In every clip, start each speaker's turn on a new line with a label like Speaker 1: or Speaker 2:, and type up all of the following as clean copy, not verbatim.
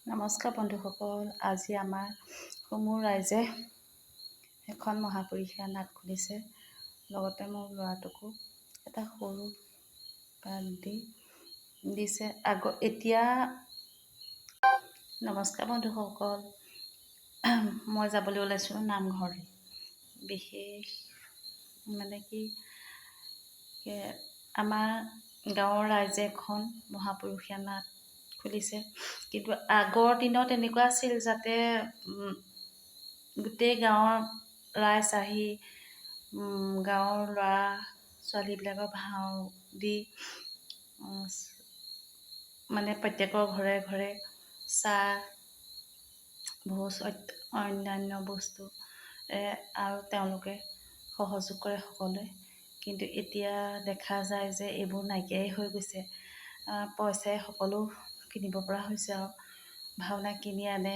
Speaker 1: নমস্কাৰ বন্ধুসকল। আজি আমাৰ সমূহ ৰাইজে এখন মহাপুৰুষীয়া নাট খুলিছে। লগতে মোৰ ল'ৰাটোকো এটা সৰু পাঠ দিছে। এতিয়া নমস্কাৰ বন্ধুসকল, মই যাবলৈ ওলাইছোঁ নামঘৰলৈ। বিশেষ মানে কি, আমাৰ গাঁৱৰ ৰাইজে এখন মহাপুৰুষীয়া নাট খুলিছে। কিন্তু আগৰ দিনত এনেকুৱা আছিল যাতে গোটেই গাঁৱৰ ৰাইজ আহি গাঁৱৰ ল'ৰা ছোৱালীবিলাকৰ ভাও দি মানে প্ৰত্যেকৰ ঘৰে ঘৰে চাহ ভোজ অন্যান্য বস্তু আৰু তেওঁলোকে সহযোগ কৰে সকলোৱে। কিন্তু এতিয়া দেখা যায় যে এইবোৰ নাইকিয়াই হৈ গৈছে। পইচাই সকলো কিনিব পৰা হৈছে আৰু ভাওনা কিনি আনে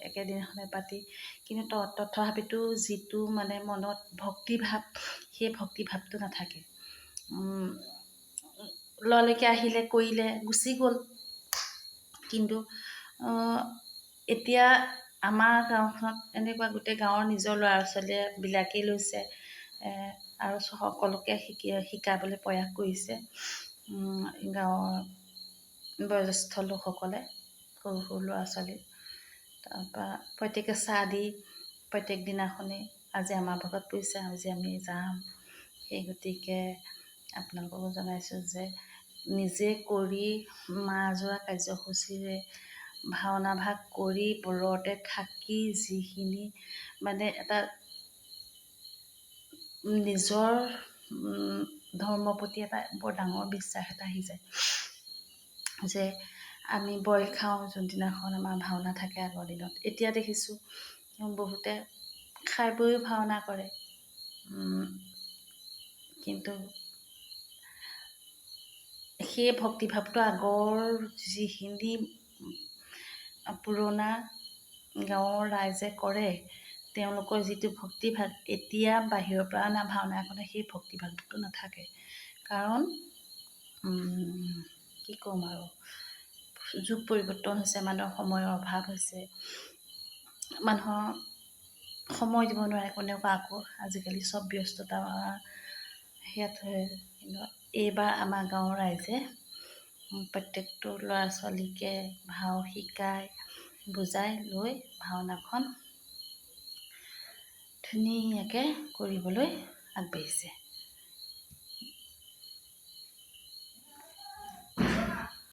Speaker 1: একেদিনাখনে পাতি। কিন্তু তথাপিতো যিটো মানে মনত ভক্তিভাৱ, সেই ভক্তিভাৱটো নাথাকে। লৰালৰিকৈ আহিলে কৰিলে গুচি গ'ল। কিন্তু এতিয়া আমাৰ গাঁওখনত এনেকুৱা গোটেই গাঁৱৰ নিজৰ ল'ৰা ছোৱালীবিলাকেই লৈছে আৰু সকলোকে শিকাবলৈ প্ৰয়াস কৰিছে। গাঁৱৰ বয়োজ্যেষ্ঠ লোকসকলে সৰু সৰু ল'ৰা ছোৱালী তাৰপৰা প্ৰত্যেকে চাহ দি প্ৰত্যেক দিনাখনেই আজি আমাৰ ভাগত পৰিছে, আজি আমি যাম। সেই গতিকে আপোনালোককো জনাইছোঁ যে নিজে কৰি মাহজোৰা কাৰ্যসূচীৰে ভাওনা ভাগ কৰি বৰতে থাকি যিখিনি মানে এটা নিজৰ ধৰ্মৰ প্ৰতি এটা বৰ ডাঙৰ বিশ্বাস এটা আহি যায় যে আমি বইল খাওঁ যোনদিনাখন আমাৰ ভাওনা থাকে আগৰ দিনত। এতিয়া দেখিছোঁ বহুতে খাই বৈও ভাওনা কৰে। কিন্তু সেই ভক্তিভাৱটো আগৰ যিখিনি পুৰণা গাঁৱৰ ৰাইজে কৰে, তেওঁলোকৰ যিটো ভক্তিভাৱ, এতিয়া বাহিৰৰ পৰা অনা ভাওনা এখনে সেই ভক্তিভাৱটো নাথাকে। কাৰণ কি ক'ম আৰু, যুগ পৰিৱৰ্তন হৈছে, মানুহৰ সময়ৰ অভাৱ হৈছে, মানুহৰ সময় দিব নোৱাৰে কোনেও কাকো। আজিকালি চব ব্যস্ততা সেয়াত হয়। কিন্তু এইবাৰ আমাৰ গাঁৱৰ ৰাইজে প্ৰত্যেকটো ল'ৰা ছোৱালীকে ভাও শিকাই বুজাই লৈ ভাওনাখন ধুনীয়াকৈ কৰিবলৈ আগবাঢ়িছে।